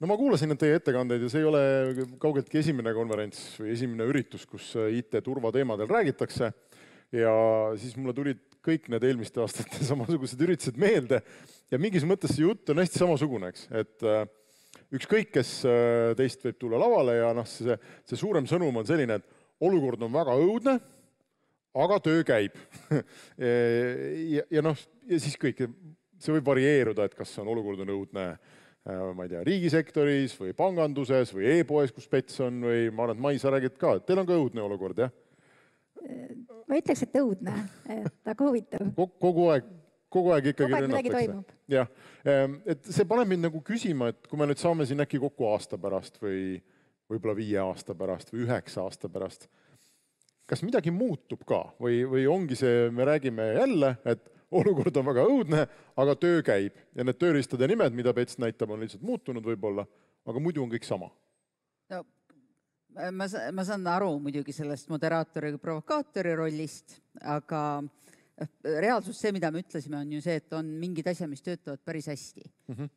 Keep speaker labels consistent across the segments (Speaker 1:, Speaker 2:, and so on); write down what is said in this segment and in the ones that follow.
Speaker 1: No ma kuulasin teie ettekandeid ja see ei ole kaugeltki esimene konverents või esimene üritus, kus IT-turvateemadel räägitakse. Ja siis mulle tulid kõik need eelmiste aastate samasugused üritused meelde ja mingis mõttes see jutt on hästi samasugune, eks. Et ükskõik, kes teist võib tulla lavale ja see suurem sõnum on selline, et olukord on väga õudne, aga töö käib. ja siis kõik, see võib varieeruda, et kas on olukord on õudne, ma ei tea, riigisektoris või panganduses või e-poes, kus pets on või ma arvan, et Mai, sa räägid ka, et teil on ka õudne olukord, jah?
Speaker 2: Ma ütleks, et õudne, aga huvitav.
Speaker 1: Kogu aeg ikkagi
Speaker 2: rünnatakse.
Speaker 1: Jah, et see paneb mind nagu küsima, et kui me nüüd saame siin äkki kokku aasta pärast või võib-olla 5 aasta pärast või 9 aasta pärast, kas midagi muutub ka või ongi see, me räägime jälle, et olukord on väga õudne, aga töö käib ja need tööriistade nimed, mida Pets näitab, on lihtsalt muutunud võib-olla, aga muidu on kõik sama.
Speaker 3: No, ma saan aru muidugi sellest moderaatori ja provokaatori rollist, aga reaalsus see, mida me ütlesime, on ju see, et on mingid asjad, mis töötavad päris hästi.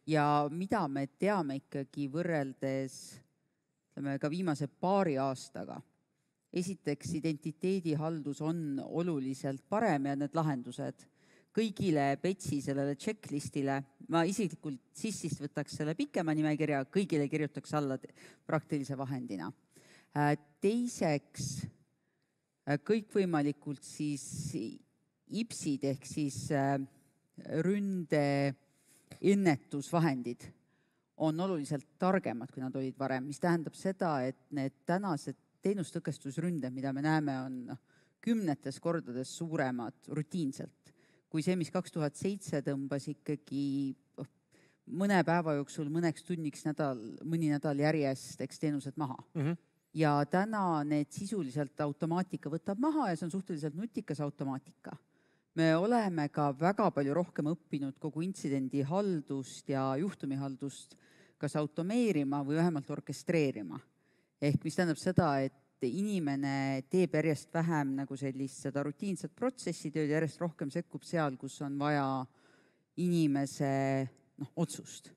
Speaker 3: Ja mida me teame ikkagi võrreldes ka viimase paari aastaga. Esiteks, identiteedihaldus on oluliselt parem ja need lahendused kõigile Petsi sellele checklistile, ma isiklikult sissist võtaks selle pikema nimekirja, kõigile kirjutaks alla praktilise vahendina. Teiseks, kõikvõimalikult siis IPSid ehk siis ründe ennetusvahendid on oluliselt targemad, kui nad olid varem, mis tähendab seda, et need tänased teenustõkestusründed, mida me näeme, on 10 kordades suuremad rutiinselt kui see, mis 2007 tõmbas ikkagi mõne päeva jooksul mõneks tunniks mõni nädal järjest teenused maha. Ja täna need sisuliselt automaatika võtab maha ja see on suhteliselt nutikas automaatika. Me oleme ka väga palju rohkem õppinud kogu intsidendihaldust ja juhtumihaldust kas automeerima või vähemalt orkestreerima. Ehk mis tähendab seda, et inimene teeb järjest vähem nagu sellist seda rutiinset protsessitööd, järjest rohkem sekkub seal, kus on vaja inimese otsust.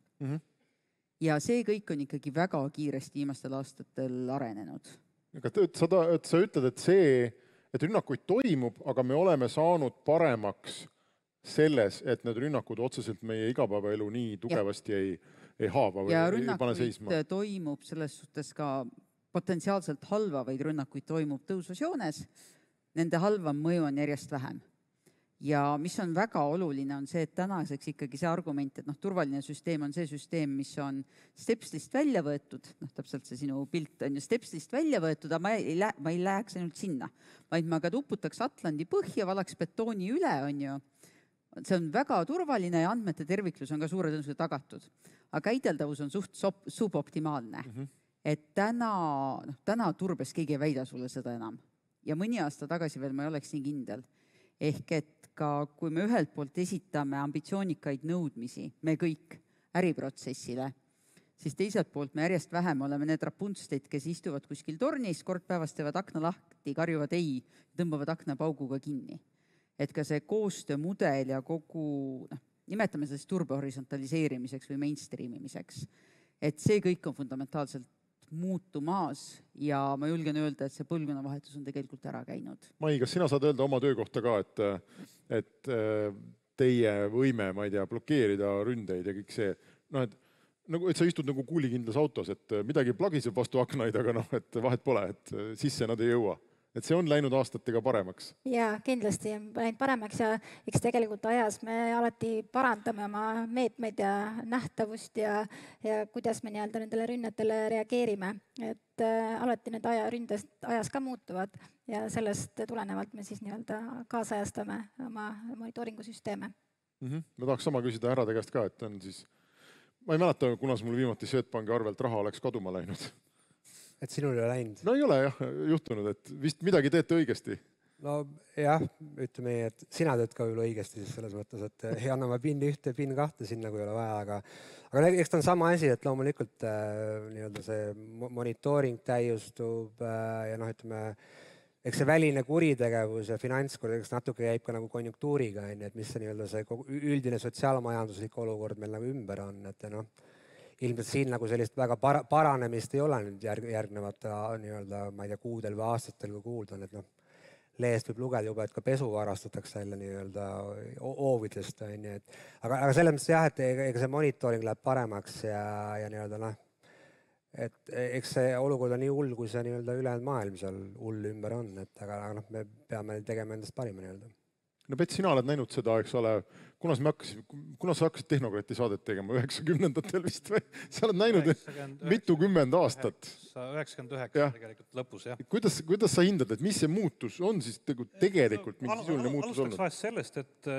Speaker 3: Ja see kõik on ikkagi väga kiiresti viimastel aastatel arenenud.
Speaker 1: Sa ütled, et rünnakuid toimub, aga me oleme saanud paremaks selles, et need rünnakud otseselt meie igapäevaelu nii tugevasti ei haava või ei pane seisma.
Speaker 3: Ja rünnakuid toimub selles suhtes ka potentsiaalselt halvavaid rünnakuid toimub tõusvas joones, nende halvam mõju on järjest vähem. Ja mis on väga oluline, on see, et tänaseks ikkagi see argument, et turvaline süsteem on see süsteem, mis on stepslist välja võetud, täpselt see sinu pilt on ju stepslist välja võetud, aga ma ei läheks ainult sinna, vaid ma ka uputaks Atlandi põhja, valaks betooni üle, on ju. See on väga turvaline ja andmete terviklus on ka suure tõenäosusega tagatud. Aga käideldavus on suht suboptimaalne. Et täna turbes keegi ei väida sulle seda enam. Ja mõni aasta tagasi veel ma ei oleks nii kindel. Ehk et ka kui me ühelt poolt esitame ambitsioonikaid nõudmisi, me kõik äriprotsessile, siis teiselt poolt me järjest vähem oleme need rapunstid, kes istuvad kuskil tornis, kord päevast teevad akna lahti, karjuvad ei, tõmbavad akna pauguga kinni. Et ka see koostöömudel ja kogu, nimetame sellest turbe horisontaliseerimiseks või mainstreamimiseks, et see kõik on fundamentaalselt muutumaas ja ma julgen öelda, et see põlvkonnavahetus on tegelikult ära käinud.
Speaker 1: Mai, kas sina saad öelda oma töökohta ka, et teie võime, ma ei tea, blokeerida ründeid ja kõik see, et sa istud nagu kuulikindlas autos, et midagi plagiseb vastu aknaid, aga et vahet pole, et sisse nad ei jõua. Et see on läinud aastatega paremaks.
Speaker 2: Jaa, kindlasti on läinud paremaks ja eks tegelikult ajas me alati parandame oma meetmeid ja nähtavust ja kuidas me nendele rünnetele reageerime. Et alati need ründest ajas ka muutuvad ja sellest tulenevalt me siis kaasajastame oma monitooringusüsteeme.
Speaker 1: Ma tahaks sama küsida härrade käest ka, et on siis, ma ei mäleta, kunas mul viimati Swedbanki arvelt raha oleks kaduma läinud.
Speaker 4: Et sinul ei ole läinud?
Speaker 1: No ei ole jah juhtunud, et vist midagi teete õigesti.
Speaker 4: No jah, ütleme, et sina teed ka üle õigesti siis selles mõttes, et ei anna ma PIN 1 ja PIN 2 sinna, kui ei ole vaja, aga eks ta on sama asi, et loomulikult see monitooring täiustub ja ütleme, eks see väline kuritegevus ja finantskurtegevus natuke käib ka nagu konjunktuuriga, et mis see üldine sotsiaalmajanduslik olukord meil nagu ümber on, et ilmselt siin nagu sellist väga paranemist ei ole nüüd järgnevate nii-öelda, ma ei tea, kuudel või aastatel, kui kuulda on, et noh, lehest võib lugeda juba, et ka pesu varastatakse jälle nii-öelda oovidest, on ju, et aga selles mõttes jah, et ega see monitooring läheb paremaks ja nii-öelda noh, et eks see olukord on nii hull, kui see nii-öelda ülejäänud maailm seal hull ümber on, et aga noh, me peame tegema endast parima nii-öelda.
Speaker 1: No Pets, sina oled näinud seda, eks ole, kuna sa hakkasid Tehnokrati saadet tegema 90-ndatel vist või? Sa oled näinud mitukümmend aastat.
Speaker 5: 99 tegelikult lõpus, jah.
Speaker 1: Kuidas sa hindad, et mis see muutus on siis tegelikult, mingi sisuline muutus olnud?
Speaker 5: Alustaks vahest sellest, et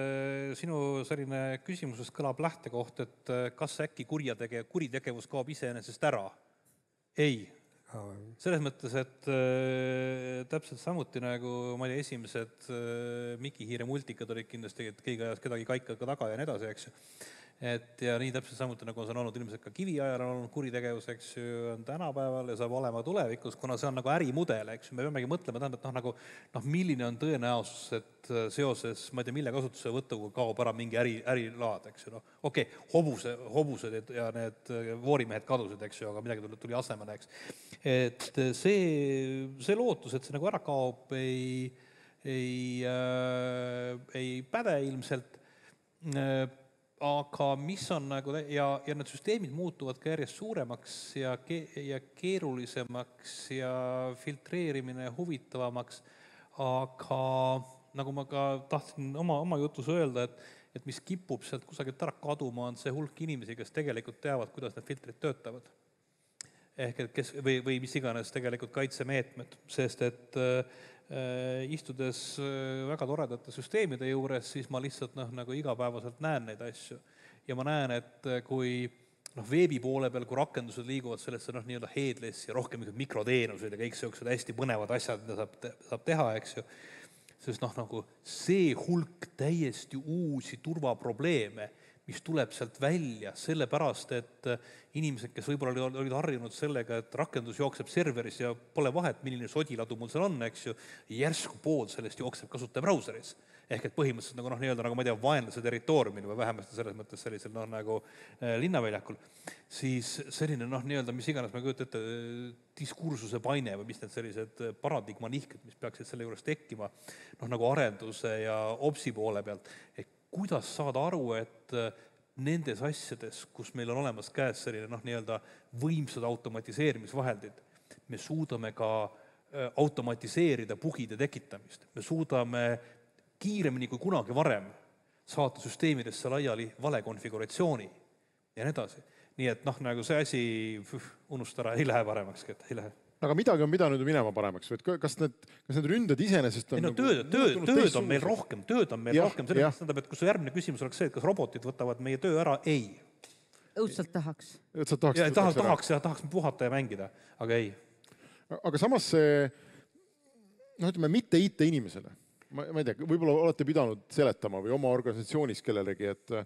Speaker 5: sinu selline küsimuses kõlab lähtekoht, et kas äkki kuritegevus kaob iseenesest ära? Ei. Selles mõttes, et täpselt samuti nagu, ma ei tea, esimesed Miki Hiire multikad olid kindlasti, et keegi ajas kedagi kaika ka taga ja nii edasi, eks ju. Et ja nii täpselt samuti nagu on olnud ilmselt ka kiviajal on olnud kuritegevus, eks ju, on tänapäeval ja saab olema tulevikus, kuna see on nagu ärimudel, eks ju, me peamegi mõtlema, tähendab, nagu, milline on tõenäosus, et seoses, ma ei tea, mille kasutuse võtuga kaob ära mingi ärilaad, eks ju, okei, hobused ja need voorimehed kadusid, eks ju, aga midagi tuli asemele, eks. Et see lootus, et see nagu ära kaob, ei päde ilmselt, aga mis on nagu, ja need süsteemid muutuvad ka järjest suuremaks ja keerulisemaks ja filtreerimine huvitavamaks, aga nagu ma ka tahtsin oma jutus öelda, et mis kipub sealt kusagilt ära kaduma, on see hulk inimesi, kes tegelikult teavad, kuidas need filtrid töötavad. Ehk et kes, või mis iganes tegelikult kaitsemeetmed, sest et istudes väga toredate süsteemide juures, siis ma lihtsalt nagu igapäevaselt näen neid asju. Ja ma näen, et kui veebi poole peal, kui rakendused liiguvad sellesse nii-öelda headless ja rohkem mikroteenused ja kõik sellised hästi põnevad asjad, mida saab teha, eks ju, sest nagu see hulk täiesti uusi turvaprobleeme, mis tuleb sealt välja, sellepärast, et inimesed, kes võib-olla olid harjunud sellega, et rakendus jookseb serveris ja pole vahet, milline sodiladu mul seal on, eks ju, järsku pool sellest jookseb kasutaja brauseris. Ehk et põhimõtteliselt nagu nii-öelda, nagu ma ei tea, vaenlase territooriumil või vähemasti selles mõttes sellisel nagu linnaväljakul, siis selline nii-öelda, mis iganes ma kujutan ette, diskursuse paine või mis need sellised paradigma nihked, mis peaksid selle juures tekkima, nagu arenduse ja opsi poole pealt, et kuidas saada aru, et nendes asjades, kus meil on olemas käes selline nii-öelda võimsad automatiseerimisvahendid, me suudame ka automatiseerida bugide tekitamist. Me suudame kiiremini kui kunagi varem saata süsteemidesse laiali vale konfiguratsiooni ja nii edasi. Nii et nagu see asi unustada ei lähe paremakski, et ei lähe.
Speaker 1: Aga midagi on pidanud minema paremaks, või kas need ründed iseenesest on...
Speaker 5: Tööd on meil rohkem, selles tähendab, et kui su järgmine küsimus oleks see, et kas robotid võtavad meie töö ära, ei.
Speaker 3: Õudselt tahaks.
Speaker 5: Tahaks puhata ja mängida, aga ei.
Speaker 1: Aga samas see, ütleme, mitte IT inimesele, ma ei tea, võib-olla olete pidanud seletama või oma organisatsioonis kellelegi, et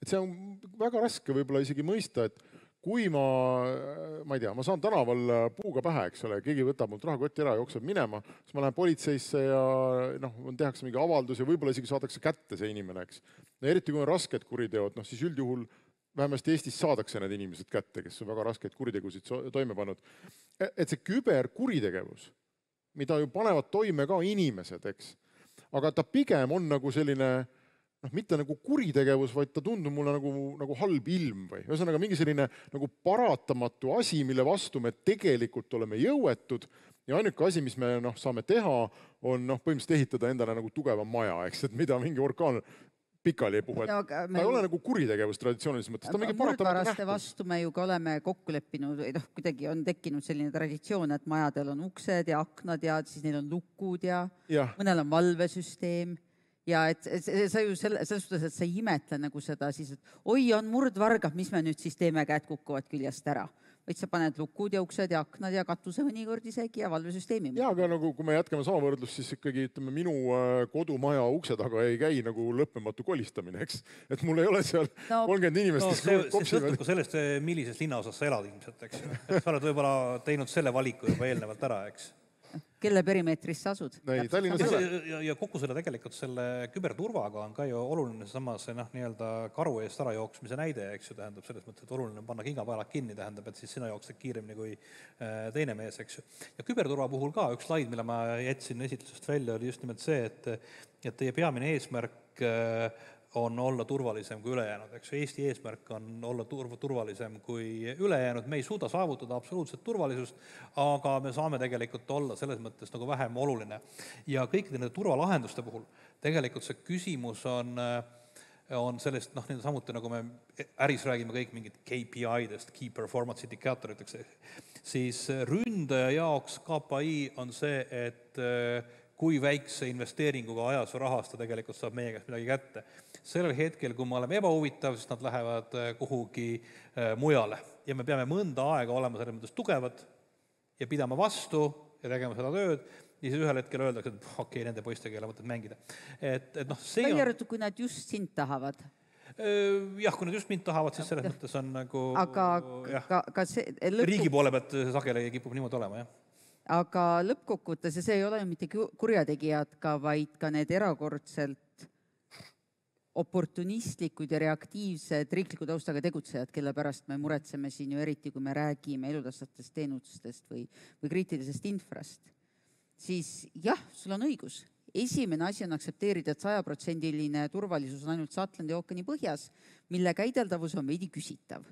Speaker 1: see on väga raske võib-olla isegi mõista, et kui ma ei tea, ma saan tänaval puuga pähe, eks ole, keegi võtab mult rahakoti ära ja jookseb minema, siis ma lähen politseisse ja tehakse mingi avaldus ja võib-olla isegi saadakse kätte see inimene, eks. Ja eriti kui on rasked kuriteod, siis üldjuhul vähemasti Eestis saadakse need inimesed kätte, kes on väga raskeid kuritegusid toime pannud. Et see küberkuritegevus, mida ju panevad toime ka inimesed, eks, aga ta pigem on nagu selline mitte nagu kuritegevus, vaid ta tundub mulle nagu halb ilm või. Ühesõnaga mingi selline nagu paratamatu asi, mille vastu me tegelikult oleme jõuetud ja ainuke asi, mis me saame teha, on põhimõtteliselt ehitada endale nagu tugevam maja, eks, et mida mingi orkaan pikali ei puhu. Ta ei ole nagu kuritegevus traditsioonilises mõttes, ta on mingi paratamatu nähtus.
Speaker 3: Murdvaraste vastu me ju ka oleme kokku leppinud, kuidagi on tekkinud selline traditsioon, et majadel on uksed ja aknad ja siis neil on lukud ja mõnel on valvesüsteem. Ja et sa ju selles suhtes, et sa ei imetle nagu seda siis, et oi, on murdvargad, mis me nüüd siis teeme, käed kukuvad küljest ära. Vaid sa paned lukud ja uksed ja aknad ja katuse mõnikord isegi ja valvesüsteemi.
Speaker 1: Ja, aga nagu kui me jätkame sama võrdlust, siis ikkagi ütleme, minu kodumaja ukse taga ei käi nagu lõppematu kolistamine, eks. Et mul ei ole seal 30 inimest, kes kopsivad.
Speaker 5: See sõltub sellest, millises linnaosas sa elad ilmselt, eks. Sa oled võib-olla teinud selle valiku juba eelnevalt ära, eks.
Speaker 3: kelle perimeetris sa asud.
Speaker 5: Ja kogu selle tegelikult selle küberturvaga on ka ju oluline samas nii-öelda karu eest ära jooksmise näide, eks ju, tähendab selles mõttes, et oluline panna kingapaelad kinni, tähendab, et siis sina jooksed kiiremini kui teine mees, eks ju. Ja küberturva puhul ka üks slaid, mille ma jätsin esitlusest välja, oli just nimelt see, et teie peamine eesmärk on olla turvalisem kui ülejäänud, eks Eesti eesmärk on olla turvalisem kui ülejäänud, me ei suuda saavutada absoluutset turvalisust, aga me saame tegelikult olla selles mõttes nagu vähem oluline. Ja kõikide nende turvalahenduste puhul tegelikult see küsimus on sellest, samuti nagu me äris räägime kõik mingid KPI-dest, Key Performance Indicatoriteks, siis ründaja jaoks KPI on see, et kui väikse investeeringuga ajas või rahas ta tegelikult saab meie käest midagi kätte. Sellel hetkel, kui me oleme ebahuvitav, siis nad lähevad kuhugi mujale ja me peame mõnda aega olema selles mõttes tugevad ja pidama vastu ja tegema seda tööd ja siis ühel hetkel öeldakse, et okei, nende poistega ei ole mõtet mängida.
Speaker 3: See on... kui nad just sind tahavad?
Speaker 5: Jah, kui nad just mind tahavad, siis selles mõttes on nagu...
Speaker 3: Aga see...
Speaker 5: Riigi poole pealt sageli kipub niimoodi olema, jah.
Speaker 3: Aga lõppkokkuvõttes, ja see ei ole mitte kurjategijad ka, vaid ka need erakordselt oportunistlikud ja reaktiivsed riikliku taustaga tegutsejad, kelle pärast me muretseme siin ju eriti, kui me räägime elutähtsatest teenustest või kriitilisest infrast, siis jah, sul on õigus. Esimene asi on aktsepteerida, et 100% turvalisus on ainult Atlandi ookeani põhjas, mille käideldavus on veidi küsitav.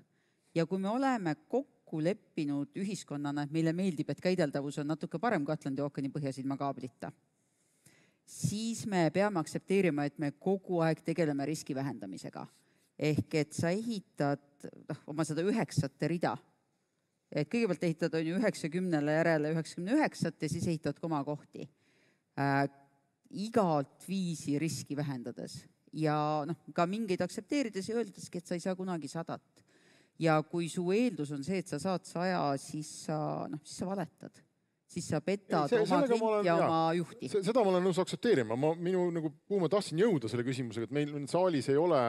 Speaker 3: Ja kui me oleme kokku leppinud ühiskonnana, et meile meeldib, et käideldavus on natuke parem kui Atlandi ookeani põhjas ilma kaablita, siis me peame aktsepteerima, et me kogu aeg tegeleme riski vähendamisega. Ehk et sa ehitad oma seda 9 rida. Et kõigepealt ehitad 90 järele 99 ja siis ehitad komakohti. Igalt viisi riski vähendades. Ja ka mingeid aktsepteerides ja öeldeski, et sa ei saa kunagi 100. Ja kui su eeldus on see, et sa saad 100, siis sa valetad. Siis sa petad oma klienti ja oma juhti.
Speaker 1: Seda ma olen nõus aktsepteerima. Kuhu ma tahtsin jõuda selle küsimusega, et meil saalis ei ole,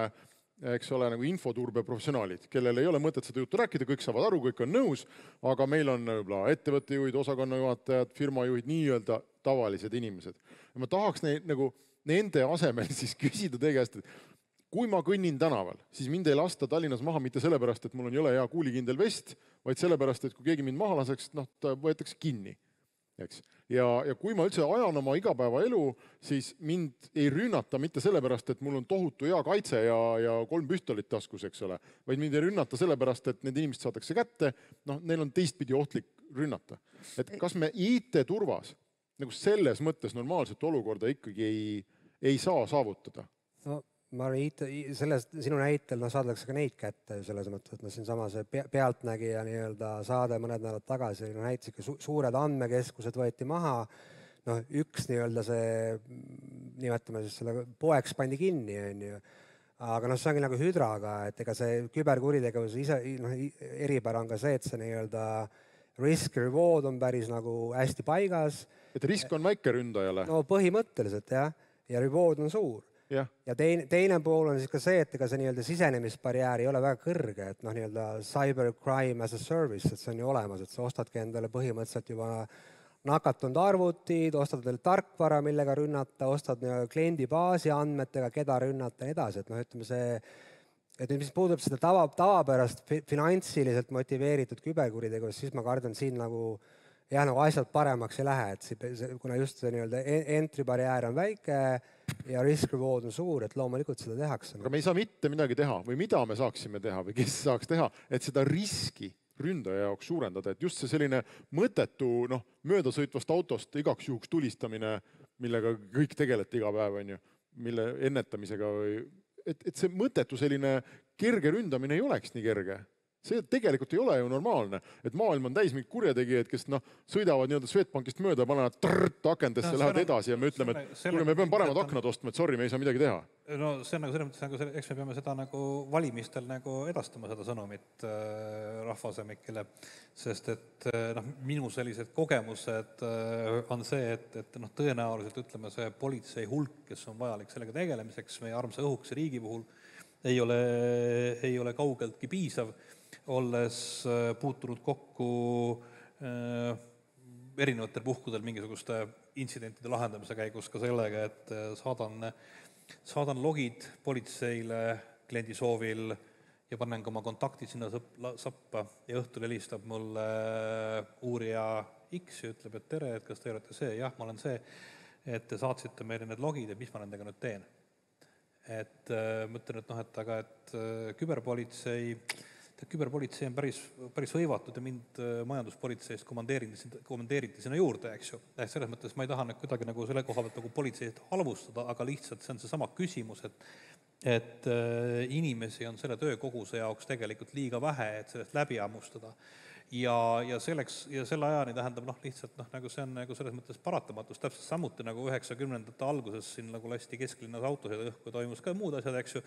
Speaker 1: eks ole, nagu infoturbe professionaalid, kellel ei ole mõtet seda juttu rääkida, kõik saavad aru, kõik on nõus, aga meil on ettevõttejuhid, osakonnajuhatajad, firmajuhid, nii-öelda tavalised inimesed. Ja ma tahaks nende asemel siis küsida teie käest, et kui ma kõnnin tänaval, siis mind ei lasta Tallinnas maha mitte sellepärast, et mul on jõle hea kuulikindel vest, vaid sellepärast, et kui keegi mind maha laseks, ta võetakse kinni. Eks? Ja kui ma üldse ajan oma igapäevaelu, siis mind ei rünnata mitte sellepärast, et mul on tohutu hea kaitse ja 3 püstolit taskus, eks ole, vaid mind ei rünnata sellepärast, et need inimesed saadakse kätte, neil on teistpidi ohtlik rünnata. Et kas me IT-turvas selles mõttes normaalset olukorda ikkagi ei saa saavutada?
Speaker 4: Ma arvan, sinu näitel saadakse ka neid kätte selles mõttes, et siinsama see pealtnägija saade mõned nädalad tagasi näitas ikka suured andmekeskused võeti maha, üks see, nimetame siis selle poeks pandi kinni, aga see ongi nagu hüdraga, et ega see küberkuritegevus ise eripära on ka see, et see risk-reward on päris hästi paigas.
Speaker 1: Et risk on väike ründajale?
Speaker 4: No põhimõtteliselt jah, ja reward on suur. Ja teine pool on siis ka see, et ega see sisenemisbarjäär ei ole väga kõrge, et cybercrime as a service, et see on ju olemas, et sa ostadki endale põhimõtteliselt juba nakatunud arvutid, ostad endale tarkvara, millega rünnata, ostad kliendi baasi andmetega, keda rünnata ja edasi, et ütleme see, et mis puudub seda tavapärast finantsiliselt motiveeritud küberkuritegevust, siis ma kardan siin asjad paremaks ei lähe, et kuna just see entry barjäär on väike ja risk-reward on suur, et loomulikult seda tehakse.
Speaker 1: Aga me ei saa mitte midagi teha või mida me saaksime teha või kes saaks teha, et seda riski ründaja jaoks suurendada, et just see selline mõttetu möödasõitvast autost igaks juhuks tulistamine, millega kõik tegeleti iga päev, mille ennetamisega, et see mõttetu selline kerge ründamine ei oleks nii kerge. See tegelikult ei ole ju normaalne, et maailm on täis mingid kurjategijad, kes sõidavad Swedbankist mööda, panevad akendesse, lähevad edasi ja me ütleme, et kuule, me peame paremad aknad ostma, et sorry, me ei saa midagi teha.
Speaker 5: No see on selles mõttes, eks me peame seda valimistel edastama seda sõnumit rahvasemikele, sest et minu sellised kogemused on see, et tõenäoliselt ütleme see politsei hulk, kes on vajalik sellega tegelemiseks, meie armsa õhukese riigi puhul ei ole kaugeltki piisav, olles puutunud kokku erinevatel puhkudel mingisuguste intsidentide lahendamise käigus ka sellega, et saadan logid politseile kliendi soovil ja panen ka oma kontaktid sinna sappa ja õhtul helistab mulle uurija X ja ütleb, et tere, et kas te olete see, jah, ma olen see, et te saatsite meile need logid ja mis ma nendega nüüd teen. Et mõtlen, et küberpolitsei on päris hõivatud ja mind majanduspolitseist komandeeriti sinna juurde, eks ju. Selles mõttes ma ei taha kuidagi selle koha pealt politseid halvustada, aga lihtsalt see on see sama küsimus, et inimesi on selle töökoguse jaoks tegelikult liiga vähe, et sellest läbi ammustada. Ja selle ajani tähendab lihtsalt see on selles mõttes paratamatus, täpselt samuti 90ndate alguses siin lasti kesklinnas autosid õhku ja toimus ka muud asjad, eks ju,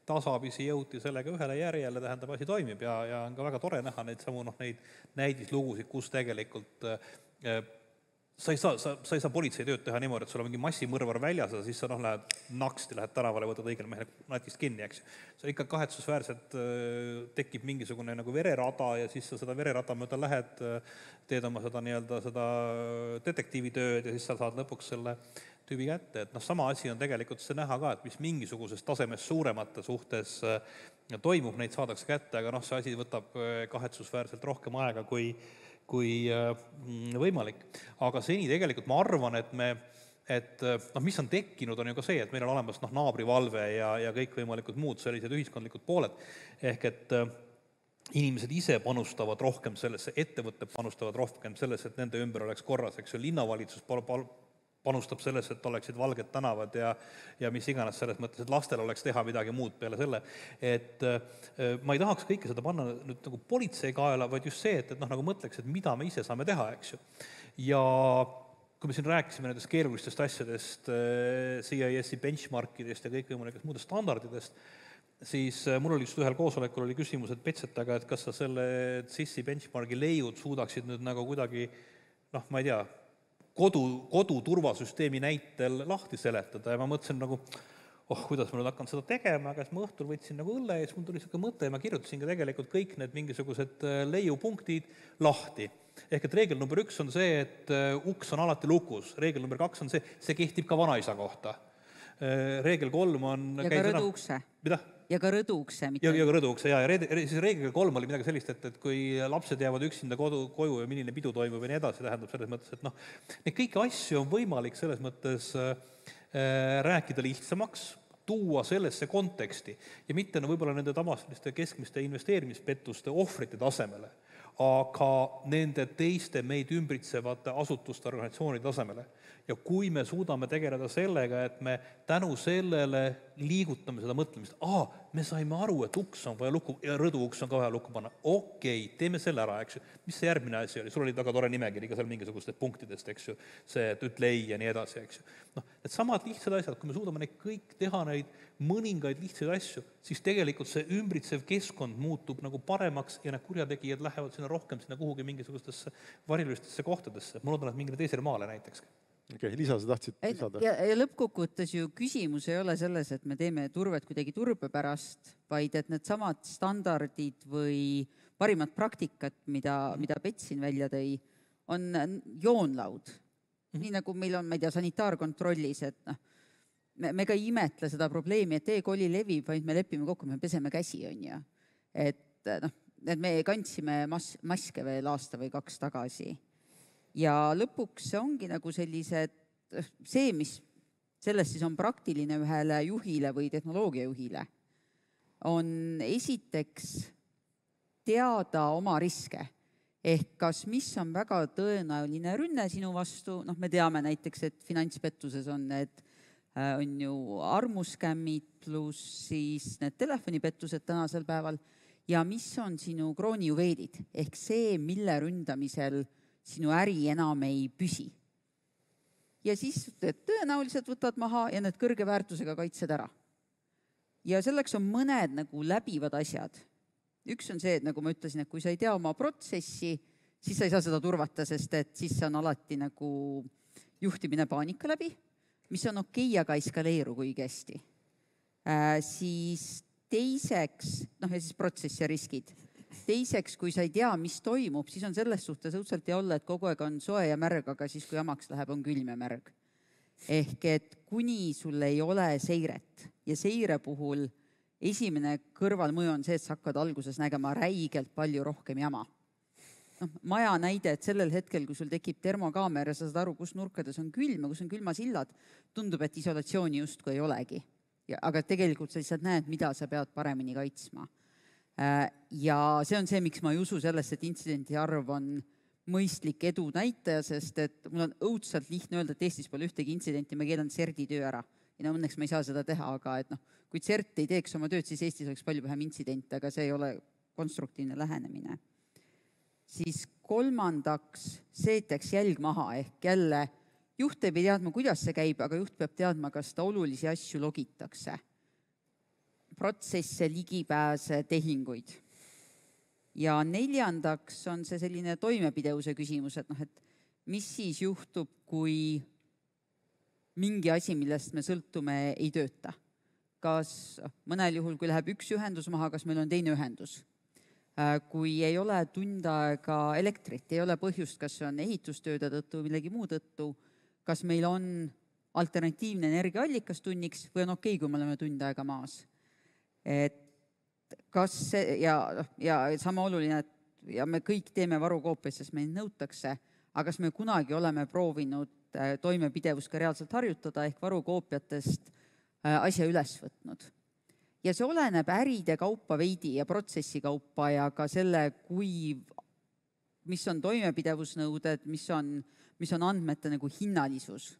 Speaker 5: tasapisi jõuti sellega ühele järjele, tähendab asi toimib ja on ka väga tore näha neid samu neid näidislugusid, kus tegelikult sa ei saa politseitööd teha niimoodi, et sul on mingi massimõrvar väljas ja siis sa lähed naksti, lähed tänavale, võtad õigel mehel natist kinni, eks. See ikka kahetsusväärselt tekib mingisugune vererada ja siis sa seda vererada mööda lähed, teed oma seda detektiivitööd ja siis sa saad lõpuks selle tüübi kätte. Et sama asi on tegelikult see näha ka, et mis mingisugusest tasemest suuremate suhtes toimub, neid saadakse kätte, aga see asi võtab kahetsusväärselt rohkem aega kui võimalik. Aga seni tegelikult ma arvan, et mis on tekkinud, on ju ka see, et meil on olemas naabrivalve ja kõikvõimalikud muud sellised ühiskondlikud pooled. Ehk et inimesed ise panustavad rohkem sellesse, ettevõtted panustavad rohkem sellesse, et nende ümber oleks korras, eks ju, linnavalitsus panustab sellesse, et oleksid valged tänavad ja mis iganes selles mõttes, et lastel oleks teha midagi muud peale selle. Et ma ei tahaks kõike seda panna nüüd politsei kaela, vaid just see, et mõtleks, et mida me ise saame teha, eks ju. Ja kui me siin rääkisime nendest keerulistest asjadest, CIS-i benchmarkidest ja kõikvõimalikest muudest standardidest, siis mul oli just ühel koosolekul oli küsimus, et Petsetaga, et kas sa selle CIS-i benchmarki leiud suudaksid nüüd kuidagi, ma ei tea, kodu turvasüsteemi näitel lahti seletada ja ma mõtlesin kuidas ma nüüd hakkan seda tegema, aga ma õhtul võtsin õlle ja siis mul tuli selline mõte ja ma kirjutasin ka tegelikult kõik need mingisugused leiupunktid lahti. Ehk et reegel number 1 on see, et uks on alati lukus. Reegel number 2 on see kehtib ka vanaisa kohta. Reegel 3 on...
Speaker 3: Ja ka rõduukse.
Speaker 5: Mida?
Speaker 3: Ja ka rõduukse.
Speaker 5: Ja ka rõduukse, ja siis reegel 3 oli midagi sellist, et kui lapsed jäävad üksinda koju ja milline pidu toimub ja nii edasi, tähendab selles mõttes, et neid kõiki asju on võimalik selles mõttes rääkida lihtsamaks, tuua sellesse konteksti ja mitte võib-olla nende tavaliste keskmiste investeerimispettuste ohvrite tasemele, aga nende teiste meid ümbritsevate asutuste organisatsioonide tasemele. Ja kui me suudame tegeleda sellega, et me tänu sellele liigutame seda mõtlemist, me saime aru, et uks on vaja lukku, ja rõduuks on ka vaja lukku panna. Okei, teeme selle ära, eks ju. Mis see järgmine asi oli? Sul oli väga tore nimekiri ka seal mingisugustest punktidest, eks ju. See, et ütle ei ja nii edasi, eks ju. Need samad lihtsad asjad, kui me suudame neid kõik teha, neid mõningaid lihtsaid asju, siis tegelikult see ümbritsev keskkond muutub paremaks ja need kurjategijad lähevad sinna rohkem sinna kuhugi mingisugustesse varilistesse kohtadesse. Ma loodan, et mingile teisele maale näiteks.
Speaker 1: Okei, Liisa, sa tahtsid lisada?
Speaker 3: Ja lõppkokkuvõttes ju küsimus ei ole selles, et me teeme turvet kuidagi turbe pärast, vaid et need samad standardid või parimad praktikat, mida Petsin välja tõi, on joonlaud. Nii nagu meil on, ma ei tea, sanitaarkontrollis, et me ka ei imetle seda probleemi, et e-koli levib, vaid me lepime kokku, me peseme käsi, on ju. Et me kandsime maske veel aasta või 2 tagasi. Ja lõpuks see ongi sellised, see, mis sellest siis on praktiline ühele juhile või tehnoloogiajuhile, on esiteks teada oma riske. Ehk kas mis on väga tõenäoline rünne sinu vastu, me teame näiteks, et finantspettuses on need on ju armuskämmid pluss siis need telefonipettused tänasel päeval ja mis on sinu kroonijuveelid, ehk see, mille ründamisel sinu äri enam ei püsi. Ja siis tõenäoliselt võtad maha ja need kõrge väärtusega kaitsed ära. Ja selleks on mõned läbivad asjad. Üks on see, et nagu ma ütlesin, et kui sa ei tea oma protsessi, siis sa ei saa seda turvata, sest et siis on alati juhtimine paanika läbi, mis on okei, aga eskaleeru kui hästi. Siis teiseks, ja siis protsessi ja riskid. teiseks, kui sa ei tea, mis toimub, siis on selles suhtes õudselt hea olla, et kogu aeg on soe ja märg, aga siis, kui jamaks läheb, on külm ja märg. Ehk et kuni sul ei ole seiret ja seire puhul esimene kõrvalmõju on see, et sa hakkad alguses nägema räigelt palju rohkem jama. Maja näide, et sellel hetkel, kui sul tekib termokaamer ja sa saad aru, kus nurkades on külm ja kus on külmasillad, tundub, et isolatsiooni justkui ei olegi. Aga tegelikult sa lihtsalt näed, mida sa pead paremini kaitsma. Ja see on see, miks ma ei usu sellest, et intsidenti arv on mõistlik edu näitaja, sest et mul on õudselt lihtne öelda, et Eestis pole ühtegi intsidenti, ma keelan CERT-i töö ära. Ja õnneks ma ei saa seda teha, aga et kui CERT ei teeks oma tööd, siis Eestis oleks palju vähem intsidente, aga see ei ole konstruktiivne lähenemine. Siis kolmandaks, seeteks jälg maha ehk jälle juht ei pea teadma, kuidas see käib, aga juht peab teadma, kas ta olulisi asju logitakse. Protsesse, ligipääse, tehinguid. Ja neljandaks on see selline toimepidevuse küsimus, et mis siis juhtub, kui mingi asi, millest me sõltume, ei tööta. Kas mõnel juhul, kui läheb üks ühendus maha, kas meil on teine ühendus? Kui ei ole tund aega elektrit, ei ole põhjust, kas see on ehitustööde tõttu või millegi muu tõttu, kas meil on alternatiivne energiaallikas tunniks või on okei, kui me oleme tund aega maas. Et kas see, ja sama oluline, et ja me kõik teeme varukoopiaid, sest meil nõutakse, aga kas me kunagi oleme proovinud toimepidevust ka reaalselt harjutada ehk varukoopiatest asja üles võtnud. Ja see oleneb äride kaupa veidi ja protsessi kaupa ja ka selle, mis on toimepidevusnõuded, mis on andmete nagu hinnalisus.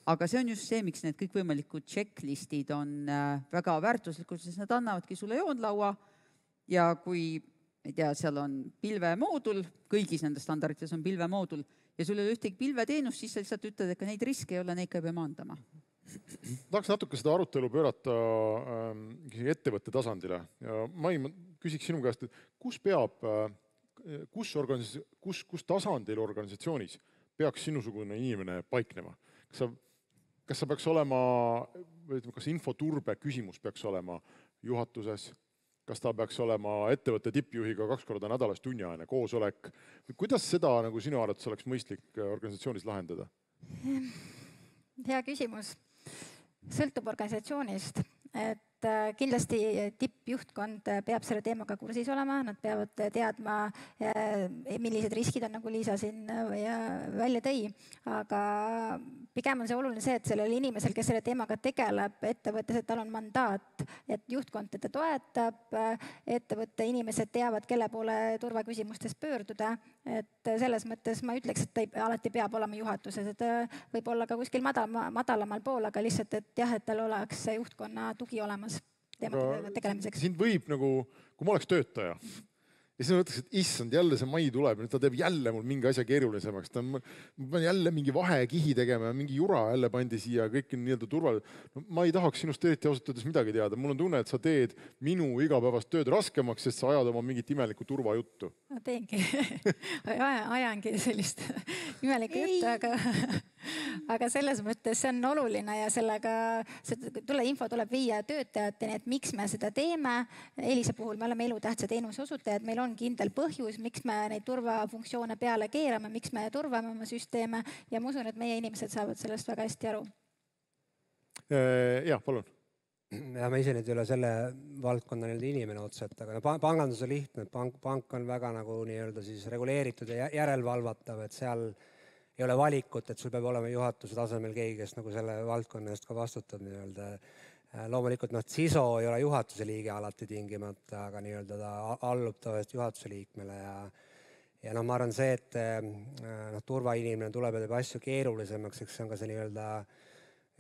Speaker 3: Aga see on just see, miks need kõikvõimalikud checklistid on väga väärtuslikud, sest nad annavadki sulle joonlaua ja kui, ei tea, seal on pilvemoodul, kõigis nendes standardites on pilvemoodul ja sul ei ole ühtegi pilveteenust, siis sa lihtsalt ütled, et neid riske ei ole, neid ka ei pea maandama.
Speaker 1: Tahaks natuke seda arutelu pöörata ettevõtte tasandile. Ja Mai, ma küsiks sinu käest, et kus tasandil organisatsioonis peaks sinusugune inimene paiknema? Kas sa peaks olema, kas infoturbe küsimus peaks olema juhatuses? Kas ta peaks olema ettevõtte tippjuhiga 2 korda nädalas tunniajane koosolek? Kuidas seda nagu sinu arvates oleks mõistlik organisatsioonis lahendada?
Speaker 2: Hea küsimus. Sõltub organisatsioonist, et kindlasti tippjuhtkond peab selle teemaga kursis olema, nad peavad teadma, millised riskid on, nagu Liisa siin välja tõi, aga pigem on see oluline see, et sellel inimesel, kes selle teemaga tegeleb ettevõttes, et tal on mandaat, et juhtkond teda toetab, ettevõtte inimesed teavad, kelle poole turvaküsimustes pöörduda, et selles mõttes ma ütleks, et ta alati peab olema juhatuses, et võib olla ka kuskil madalamal pool, aga lihtsalt, et jah, et tal oleks juhtkonna tugi olemas teemadega tegelemiseks.
Speaker 1: Siin võib nagu, kui ma oleks töötaja, ja siis ma mõtleks, et issand, jälle see Mai tuleb, nüüd ta teeb jälle mul mingi asja keerulisemaks. Ma pean jälle mingi vahekihi tegema ja mingi jura jälle pandi siia, kõik on nii-öelda turvaline. No, ma ei tahaks sinust eriti ausalt öeldes midagi teada. Mul on tunne, et sa teed minu igapäevast tööd raskemaks, sest sa ajad oma mingit imelikku turvajuttu.
Speaker 2: Ma teengi. Ajangi sellist imelikku juttu, aga selles mõttes see on oluline ja sellega info tuleb viia töötajateni, et miks me seda teeme. Elisa puhul me oleme elutähtsa teenuse osutajad, meil on kindel põhjus, miks me neid turvafunktsioone peale keerame, miks me turvame oma süsteeme ja ma usun, et meie inimesed saavad sellest väga hästi aru.
Speaker 1: Jah, palun.
Speaker 4: Ja ma ise nüüd ei ole selle valdkonna inimene otseselt, aga pangandus on lihtne, pank on väga nagu nii-öelda siis reguleeritud ja järelvalvatav, et seal ei ole valikut, et sul peab olema juhatuse tasemel keegi, kes nagu selle valdkonna eest ka vastutab nii-öelda. Loomulikult CISO ei ole juhatuse liige alati tingimata, aga nii-öelda ta allub tavaliselt juhatuse liikmele ja ma arvan see, et turvainimene tuleb ja teeb asju keerulisemaks, eks see on ka see nii-öelda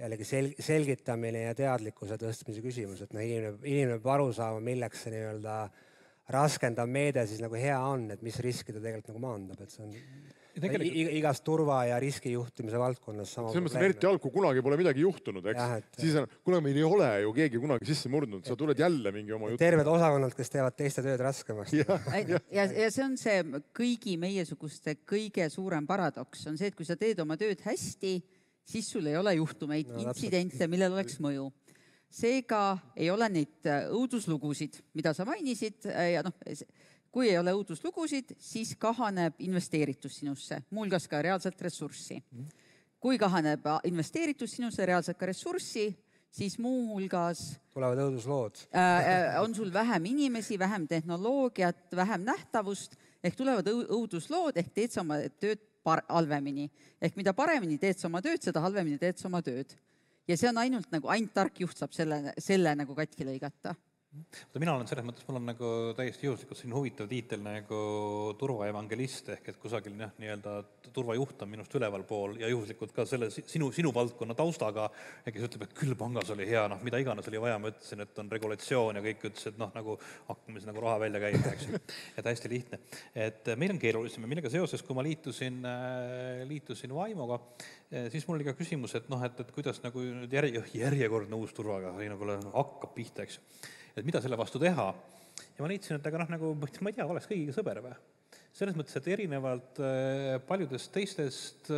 Speaker 4: jällegi selgitamine ja teadlikkuse tõstmise küsimus, et inimene peab aru saama, milleks see nii-öelda raskendav meede siis nagu hea on, et mis riski ta tegelikult nagu maandab, et see on igas turva- ja riskijuhtimise valdkonnas sama
Speaker 1: probleem. See on eriti halb, kui kunagi pole midagi juhtunud, eks? Siis kuna meil ei ole ju keegi kunagi sisse murdnud, sa tuled jälle mingi oma jutu.
Speaker 4: Terved osakonnad, kes teevad teiste tööd raskemaks.
Speaker 3: Ja see on see kõigi meiesuguste kõige suurem paradoks, on see, et kui sa teed oma tööd hästi, siis sul ei ole juhtumeid, intsidente, millel oleks mõju. seega ei ole neid õuduslugusid, mida sa mainisid ja kui ei ole õuduslugusid, siis kahaneb investeeritus sinusse, muuhulgas ka reaalselt ressurssi. Kui kahaneb investeeritus sinusse reaalselt ka ressurssi, siis muuhulgas
Speaker 4: tulevad õuduslood.
Speaker 3: On sul vähem inimesi, vähem tehnoloogiat, vähem nähtavust, ehk tulevad õuduslood, ehk teed sa oma tööd halvemini. Ehk mida paremini teed sa oma tööd, seda halvemini teed sa oma tööd. Ja see on ainult tark juht saab selle nagu katki lõigata.
Speaker 5: Mina olen selles mõttes, mul on nagu täiesti juhuslikult siin huvitav tiitel nagu turvaevangelist ehk et kusagil nii-öelda turvajuht on minust üleval pool ja juhuslikult ka selle sinu valdkonna taustaga, kes ütleb, et küll pangas oli hea, mida iganes oli vaja, ma ütlesin, et on regulatsioon ja kõik ütles, et nagu hakkame siis nagu raha välja käima, eks ju. Et hästi lihtne. Et meil on keerulisem ja millega seoses, kui ma liitusin Vaimoga, siis mul oli ka küsimus, et kuidas nagu järjekordne uus turvaga hakkab pihta, eks ju. Et mida selle vastu teha. Ja ma leidsin, et aga nagu, ma ei tea, oleks kõigiga sõber või. Selles mõttes, et erinevalt paljudest teistest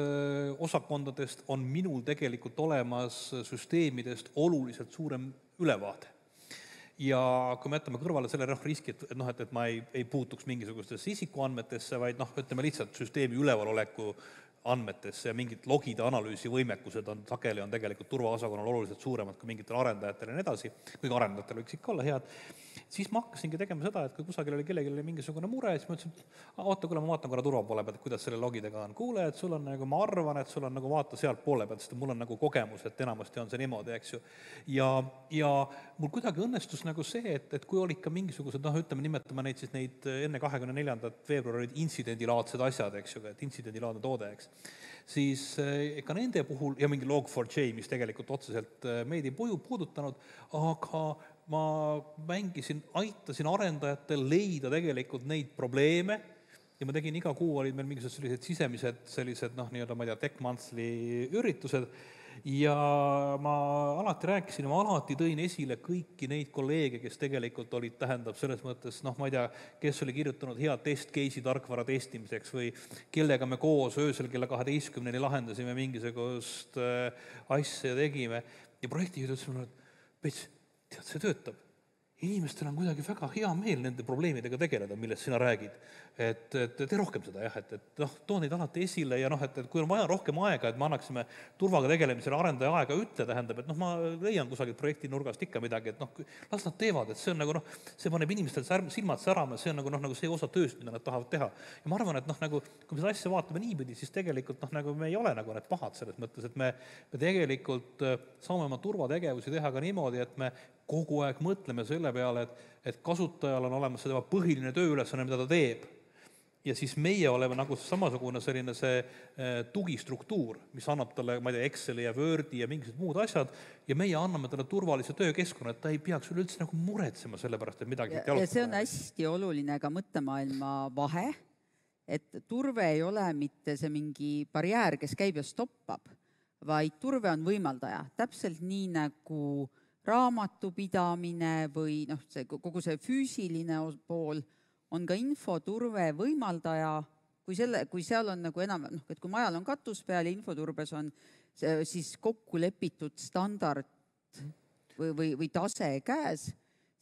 Speaker 5: osakondadest on minul tegelikult olemas süsteemidest oluliselt suurem ülevaade. Ja kui me jätame kõrvale selle riski, et ma ei puutuks mingisugustesse isikuandmetesse, vaid ütleme lihtsalt süsteemi ülevalolekku andmetesse ja mingid logide analüüsi võimekused sageli on tegelikult turvaosakonnal oluliselt suuremad kui mingitel arendajatel ja nii edasi, kuigi arendajatel võiks ikka olla head, siis ma hakkasingi tegema seda, et kui kusagil oli kellelgi mingisugune mure, siis ma ütlesin, et oota, kuule, ma vaatan korra turva poole pealt, kuidas selle logidega on. Kuule, et sul on ma arvan, et sul on vaata sealt poole pealt, sest mul on kogemus, et enamasti on see niimoodi, eks ju. Ja mul kuidagi õnnestus see, et kui olid ka mingisugused, nimetame neid siis neid enne 24. veebruari intsidendilaadsed asjad, eks ju, et intsidendilaadne toode, eks, siis ka nende puhul, ja mingi Log4j, mis tegelikult otseselt meid ei puudutanud, aga ma aitasin arendajatel leida tegelikult neid probleeme ja ma tegin iga kuu olid meil mingisugused sisemised ma ei tea, Tech Monthly üritused ja ma alati rääkisin ja ma alati tõin esile kõiki neid kolleege, kes tegelikult olid, tähendab selles mõttes, ma ei tea, kes oli kirjutanud hea test case'i tarkvara testimiseks või kellega me koos öösel kella 12-ni lahendasime mingisugust asja ja tegime ja projektijuhid ütlesid mulle, et Pets, tead, see töötab. Inimestel on kuidagi väga hea meel nende probleemidega tegeleda, millest sina räägid. Et tee rohkem seda, jah, et too neid alati esile ja et kui on vaja rohkem aega, et me annaksime turvaga tegelemisele arendaja aega tähendab, et ma leian kusagil projekti nurgast ikka midagi, et las nad teevad, et see on see paneb inimestel silmad särama, see on nagu see osa tööst, mida nad tahavad teha. Ja ma arvan, et kui me seda asja vaatame niipidi, siis tegelikult me ei ole need pahad selles mõttes, et me tegelikult saame oma turvategevusi teha ka niimoodi, et me kogu aeg mõtleme selle peale, et kasutajal on olemas see põhiline tööülesanne, mida ta teeb. Ja siis meie oleme samasugune selline see tugistruktuur, mis annab talle, ma ei tea, Exceli ja Wordi ja mingisugused muud asjad ja meie anname talle turvalise töökeskkonna, et ta ei peaks üleüldse muretsema selle pärast, et midagi
Speaker 3: ja see on hästi oluline ka mõttemaailma vahe, et turve ei ole mitte see mingi barjäär, kes käib ja stoppab, vaid turve on võimaldaja. Täpselt nii nagu raamatupidamine või kogu see füüsiline pool on ka infoturve võimaldaja, kui seal on enam, et kui majal on katus peal ja infoturbes on siis kokku lepitud standard või tase käes,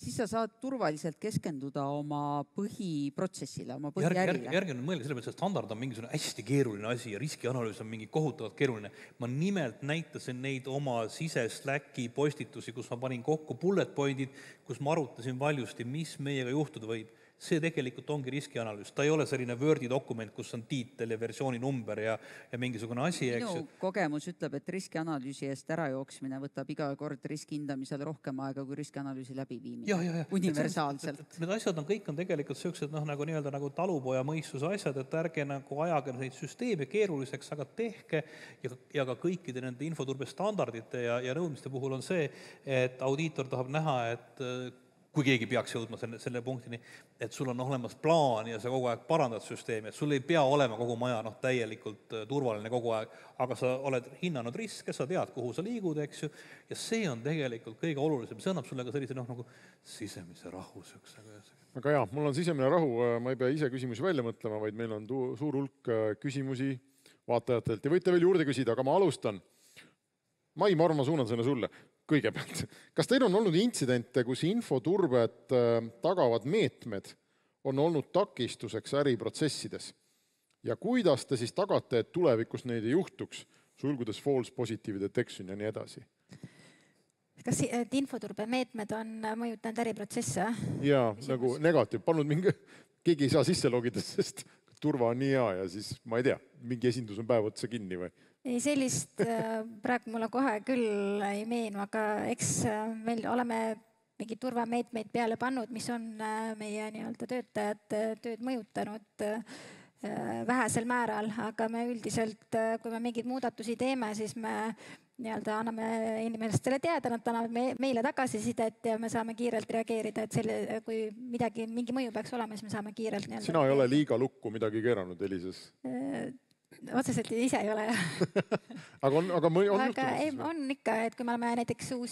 Speaker 3: siis sa saad turvaliselt keskenduda oma põhiprotsessile, oma põhiärile.
Speaker 5: Järgi on mõelge selle peale, et standard on mingisugune hästi keeruline asi ja riskianalüüs on mingi kohutavalt keeruline. Ma nimelt näitasin neid oma Slacki postitusi, kus ma panin kokku bullet pointid, kus ma arutasin valjusti, mis meiega juhtuda võib. See tegelikult ongi riskianalüüs. Ta ei ole selline Wordi dokument, kus on tiitel ja versiooni number ja mingisugune asi.
Speaker 3: Minu kogemus ütleb, et riskianalüüsi eest ärajooksmine võtab iga kord riskihindamisel rohkem aega kui riskianalüüsi läbiviimine. Universaalselt.
Speaker 5: Need asjad kõik on tegelikult sellised nagu talupoja mõistuse asjad, et ärge ajage neid süsteeme keeruliseks, aga tehke ja ka kõikide nende infoturbe standardite ja nõudmiste puhul on see, et audiitor tahab näha, et kui keegi peaks jõudma selle punktini, et sul on olemas plaan ja sa kogu aeg parandad süsteemi, et sul ei pea olema kogu maja täielikult turvaline kogu aeg, aga sa oled hinnanud riske, sa tead, kuhu sa liigud, eks ju, ja see on tegelikult kõige olulisem, see annab sulle ka sellise sisemise rahu.
Speaker 1: Aga jah, mul on sisemine rahu, ma ei pea ise küsimusi välja mõtlema, vaid meil on suur hulk küsimusi vaatajatelt ja võite veel juurde küsida, aga ma alustan. Mai, ma arvan, ma suunan selle sulle. kõigepealt, kas teil on olnud intsidente, kus infoturbet tagavad meetmed on olnud takistuseks äriprotsessides? Ja kuidas te siis tagate, et tulevikus neid ei juhtuks, sulgudes false positive detection ja nii edasi?
Speaker 2: Kas infoturbe meetmed on mõjutanud äriprotsesse?
Speaker 1: Jaa, nagu negatiiv. Palun mingi, keegi ei saa sisse logida, sest turva on nii hea ja siis, ma ei tea, mingi esindus on päev otsa kinni või?
Speaker 2: Ei, sellist praegu mulle kohe küll ei meenu, aga eks meil oleme mingi turvameetmeid peale pannud, mis on meie nii-öelda töötajate tööd mõjutanud vähesel määral, aga me üldiselt, kui me mingeid muudatusi teeme, siis me nii-öelda anname inimestele teada, nad annavad meile tagasisidet ja me saame kiirelt reageerida, et kui mingi mõju peaks olema, siis me saame kiirelt nii-öelda.
Speaker 1: Sina ei ole liiga lukku midagi keeranud, Elises?
Speaker 2: Otseselt ise ei ole.
Speaker 1: aga on juhtunud?
Speaker 2: On ikka, et kui me oleme näiteks uut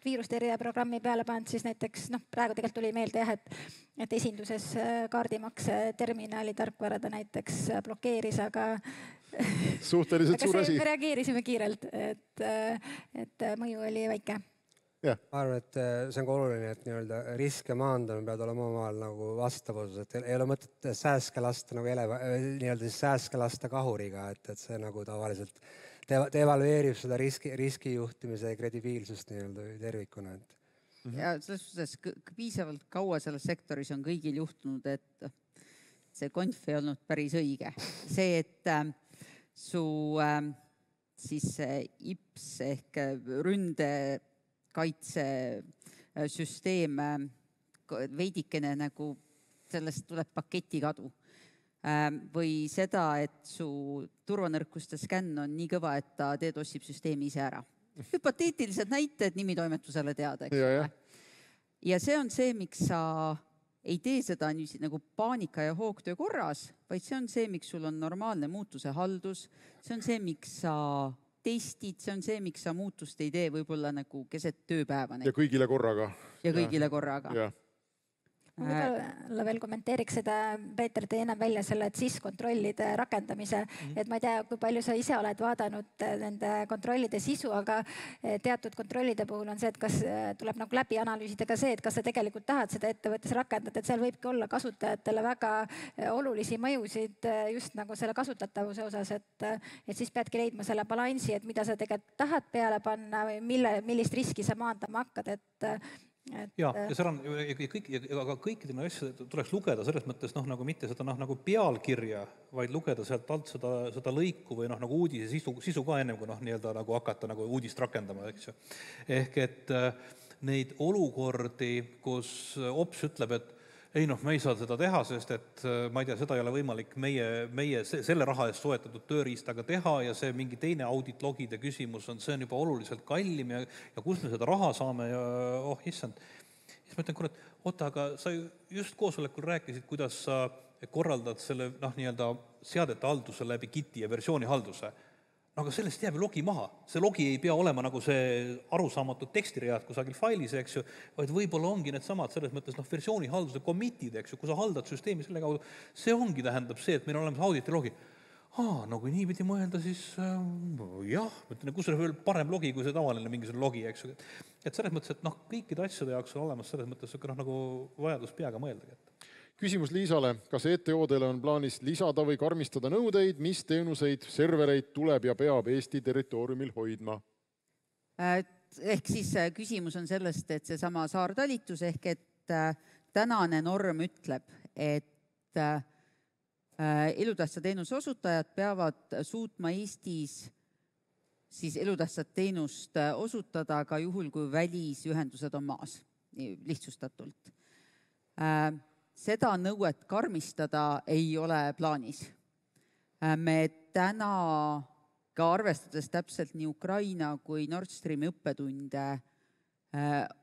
Speaker 2: viirustõrjeprogrammi peale pannud, siis näiteks, praegu tegelikult tuli meelde jah, et esinduses kaardimakse terminali tarkvarada näiteks blokeeris, aga
Speaker 1: suhteliselt suur asi.
Speaker 2: Me reageerisime kiirelt, et mõju oli väike.
Speaker 4: Ma arvan, et see on ka oluline, et nii-öelda riske maandamine peavad olema omavahel nagu vastavuses, et ei ole mõtet sääske lasta nagu nii-öelda siis sääske lasta kahuriga, et see nagu tavaliselt devalveerib seda riskijuhtimise kredibiilsust nii-öelda tervikuna.
Speaker 3: Ja selles suhtes piisavalt kaua selles sektoris on kõigil juhtunud, et see konf ei olnud päris õige. See, et su siis IPS ehk ründe kaitsesüsteem veidikene nagu sellest tuleb paketikadu. Või seda, et su turvanõrkuste skänn on nii kõva, et ta DDoSib süsteemi ise ära. Hüpoteetilised näited nimitoimetusele teada. Ja see on see, miks sa ei tee seda nagu paanika ja hoogtöö korras, vaid see on see, miks sul on normaalne muutuse haldus, see on see, miks sa testid, see on see, miks sa muutust ei tee võib-olla nagu keset tööpäeva.
Speaker 1: Ja kõigile korraga.
Speaker 3: Ja kõigile korraga.
Speaker 2: Võib-olla veel kommenteeriks seda, Peeter, tõi enam välja selle kontrollide rakendamise, et ma ei tea, kui palju sa ise oled vaadanud nende kontrollide sisu, aga teatud kontrollide puhul on see, et kas tuleb nagu läbi analüüsida ka see, et kas sa tegelikult tahad seda ettevõttes rakendada, et seal võibki olla kasutajatele väga olulisi mõjusid just nagu selle kasutatavuse osas, et siis peadki leidma selle balansi, et mida sa tegelikult tahad peale panna või millist riski sa maandama hakkad,
Speaker 5: ja seal on kõikide asjad tuleks lugeda selles mõttes nagu mitte seda nagu pealkirja, vaid lugeda sealt alt seda lõiku või nagu uudise sisu ka ennem, kui nii-öelda nagu hakata nagu uudist rakendama, eks ju. Ehk et neid olukordi, kus OPS ütleb, et ei me ei saa seda teha, sest et ma ei tea, seda ei ole võimalik meie selle raha eest soetatud tööriistaga teha ja see mingi teine auditlogide küsimus on, see on juba oluliselt kallim ja kus me seda raha saame ja issand. Siis ma ütlen, kurat, oota, aga sa just koosolekul rääkisid, kuidas sa korraldad selle nii-öelda seadete halduse läbi Giti ja versiooni halduse. Aga sellest jääb logi maha. See logi ei pea olema nagu see arusaamatud tekstiread kusagil failis, eks ju, vaid võib-olla ongi need samad selles mõttes versiooni halduse committed, eks ju, kui sa haldad süsteemi selle kaudu. See ongi tähendab see, et meil on olemas auditi logi. Nagu nii pidi mõelda, siis jah, kus on veel parem logi kui see tavaline mingisugune logi, eks ju. Et selles mõttes, et kõikide asjade jaoks on olemas selles mõttes nagu vajadus peaga mõelda.
Speaker 1: Küsimus Liisale, kas ETO-dele on plaanis lisada või karmistada nõudeid, mis teenuseid, servereid tuleb ja peab Eesti territooriumil hoidma?
Speaker 3: Ehk siis küsimus on sellest, et see sama saartalitus ehk et tänane norm ütleb, et elutähtsa teenuse osutajad peavad suutma Eestis siis elutähtsat teenust osutada ka juhul, kui välisühendused on maas, lihtsustatult. Seda nõuet karmistada ei ole plaanis. Me täna ka arvestades täpselt nii Ukraina kui Nord Streami õppetunde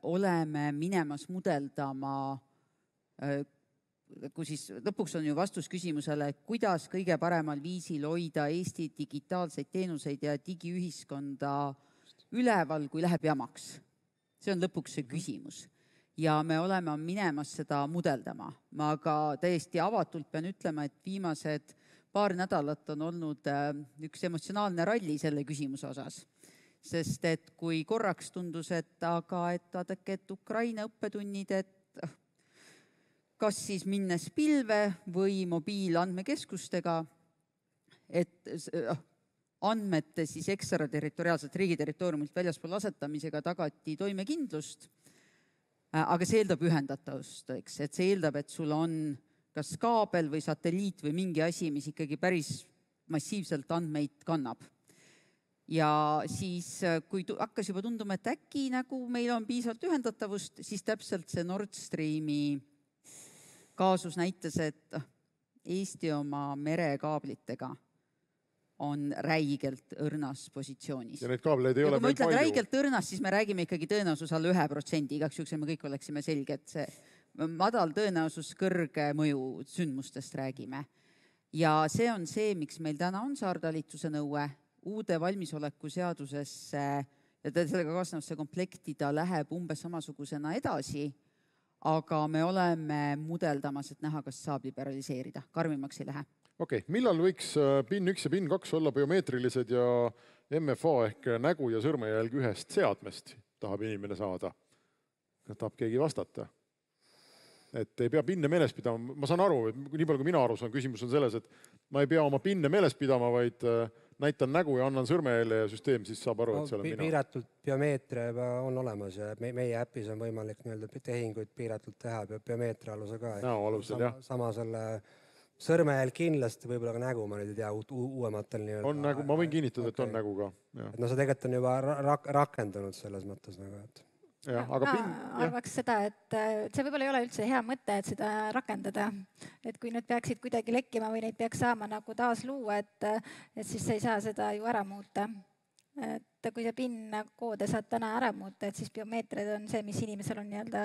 Speaker 3: oleme minemas mudeldama, kui siis lõpuks on ju vastus küsimusele, kuidas kõige paremal viisil hoida Eesti digitaalseid teenuseid ja digiühiskonda üleval, kui läheb jamaks. See on lõpuks see küsimus. Ja me oleme minemas seda mudeldama. Ma aga täiesti avatult pean ütlema, et viimased paar nädalat on olnud üks emotsionaalne ralli selle küsimuse osas. sest et kui korraks tundus, et vaadake, et Ukraina õppetunnid, et kas siis minnes pilve või mobiilandmekeskustega, et andmete siis ekstraterritoriaalselt riigi territooriumilt väljaspool asetamisega tagati toimekindlust, aga see eeldab ühendatavust, eks, et see eeldab, et sul on kas kaabel või satelliit või mingi asi, mis ikkagi päris massiivselt andmeid kannab. Ja siis, kui hakkas juba tunduma, et äkki nagu meil on piisavalt ühendatavust, siis täpselt see Nord Streami kaasus näitas, et Eesti oma merekaablitega on räigelt õrnas positsioonis.
Speaker 1: Ja neid kaableid ei ole
Speaker 3: meil palju. Kui ma ütlen räigelt õrnas, siis me räägime ikkagi tõenäosus alla 1%, igaks juhuks me kõik oleksime selge, et see madal tõenäosus kõrge mõju sündmustest räägime. Ja see on see, miks meil täna on saartalitluse nõue, uude valmisoleku seadusesse ja sellega kaasnevasse komplekti ta läheb umbes samasugusena edasi, aga me oleme mudeldamas, et näha, kas saab liberaliseerida, karmimaks ei lähe.
Speaker 1: Okei, millal võiks PIN 1 ja PIN 2 olla biomeetrilised ja MFA ehk nägu ja sõrmejälg ühest seadmest tahab inimene saada? Tahab keegi vastata? Et ei pea pinne meeles pidama. Ma saan aru, et nii palju kui mina aru saan, küsimus on selles, et ma ei pea oma pinne meeles pidama, vaid näitan nägu ja annan sõrmejälje ja süsteem siis saab aru, et seal on mina.
Speaker 4: Piiratud biomeetria on olemas ja meie äpis on võimalik tehinguid piiratult teha biomeetria alusel ka.
Speaker 1: Näo alusel, jah.
Speaker 4: Sama selle sõrmejälg kindlasti, võib-olla ka nägu, ma nüüd ei tea, uuematel nii-öelda.
Speaker 1: On nägu, ma võin kinnitada, et on nägu ka.
Speaker 4: No see tegelikult on juba rakendunud selles mõttes nagu, et
Speaker 1: aga
Speaker 2: arvaks seda, et see võib-olla ei ole üldse hea mõte, et seda rakendada. Et kui nüüd peaksid kuidagi lekkima või neid peaks saama nagu taas luua, et siis ei saa seda ju ära muuta. Et kui see PIN-koode saad täna ära muuta, et siis biomeetrid on see, mis inimesel on nii-öelda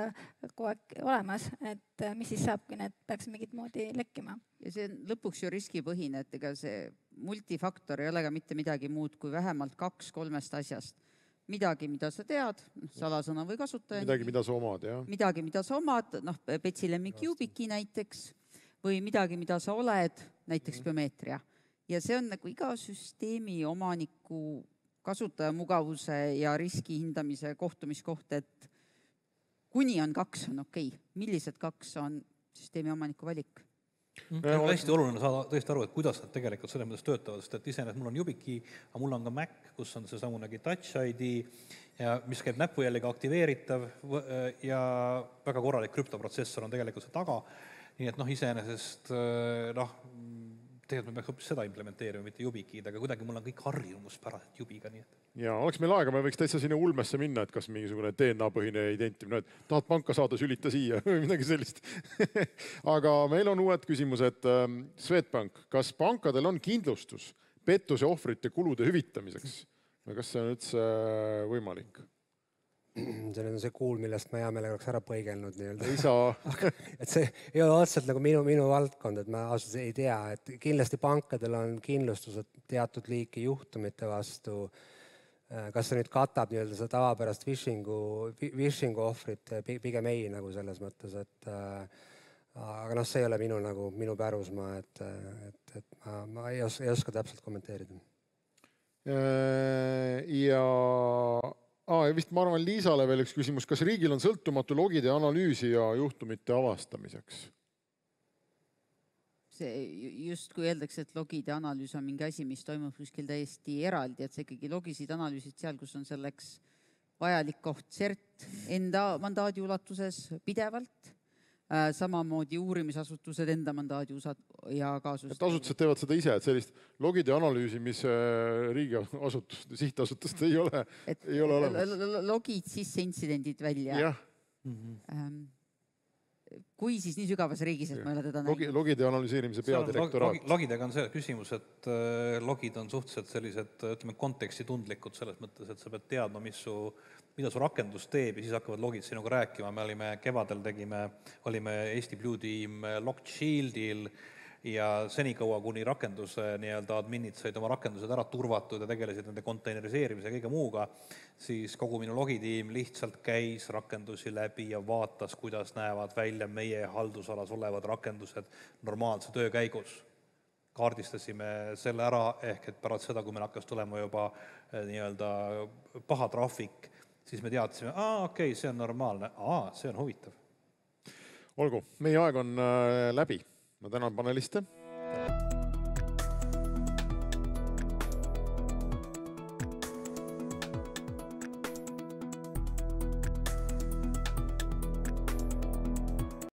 Speaker 2: kogu aeg olemas, et mis siis saab, kui need peaks mingit moodi lekkima.
Speaker 3: Ja see on lõpuks ju riskipõhine, et ega see multifaktor ei ole ka mitte midagi muud kui vähemalt 2-3 asjast. Midagi, mida sa tead, salasõna või kasutaja.
Speaker 1: Midagi, mida sa omad, jah.
Speaker 3: Midagi, mida sa omad, Betsi lemmik Jubiki näiteks, või midagi, mida sa oled, näiteks biomeetria. Ja see on nagu iga süsteemi omaniku kasutaja mugavuse ja riski hindamise kohtumiskoht, et kuni on 2 on okei. Millised 2 on süsteemi omaniku valik?
Speaker 5: On hästi oluline saada tõesti aru, et kuidas nad tegelikult selles mõttes töötavad, sest et iseenesest mul on Yubiki, aga mul on ka Mac, kus on see samunegi Touch ID, ja mis käib näpujällega aktiveeritav ja väga korralik krüptoprotsessor on tegelikult see taga. Nii et iseenesest tegelikult me peaks hoopis seda implementeerima, mitte Yubikid, aga kuidagi mul on kõik harjumuspärased Yubiga. Nii et.
Speaker 1: Ja oleks meil aega, me võiks täitsa sinna ulmesse minna, et kas mingisugune DNA-põhine identimine, et tahad panka saada, sülita siia või midagi sellist. Aga meil on uued küsimused. Swedbank, kas pankadel on kindlustus pettuse ohvrite kulude hüvitamiseks? Või kas see on üldse võimalik?
Speaker 4: See on see kuul, millest ma hea meelega oleks ära põigelnud.
Speaker 1: Ei saa.
Speaker 4: Et see ei ole otseselt nagu minu valdkond, et ma ausalt ei tea, et kindlasti pankadel on kindlustused teatud liiki juhtumite vastu. Kas see nüüd katab seda tavapärast phishing ohvrit, pigem ei nagu selles mõttes, et aga see ei ole minu pärusmaa, et ma ei oska täpselt kommenteerida.
Speaker 1: Ja vist ma arvan Liisale veel üks küsimus, kas riigil on sõltumatu logide analüüsi ja juhtumite avastamiseks?
Speaker 3: See just kui öeldakse, et logide analüüs on mingi asi, mis toimub kuskil täiesti eraldi, et see ikkagi logisid analüüsid seal, kus on selleks vajalik koht CERT enda mandaadi ulatuses pidevalt, samamoodi uurimisasutused enda mandaadi ja kaasust.
Speaker 1: Et asutused teevad seda ise, et sellist logide analüüsi, mis riigi sihtasutust ei ole olemas.
Speaker 3: Logid sisse intsidendid välja.
Speaker 1: Jah.
Speaker 3: Kui siis nii sügavas riigis, et ma ei ole teda näinud.
Speaker 1: Logide analüüsierimise peadirektoraat.
Speaker 5: Logidega on see küsimus, et logid on suhteliselt sellised, ütleme, kontekstitundlikud selles mõttes, et sa pead teadma, mida su rakendus teeb ja siis hakkavad logid sinuga rääkima. Me olime kevadel olime Eesti Blue Team Locked Shieldil ja senikaua, kuni rakenduse adminid said oma rakendused ära turvatud ja tegelesid nende konteineriseerimise ja kõige muuga, siis kogu minu logitiim lihtsalt käis rakendusi läbi ja vaatas, kuidas näevad välja meie haldusalas olevad rakendused normaalse töö käigus. kaardistasime selle ära, ehk et pärast seda, kui meil hakkas tulema juba nii-öelda paha trahvik, siis me teadsime, okei, see on normaalne, see on huvitav.
Speaker 1: Olgu, meie aeg on läbi. Ma tänan paneliste.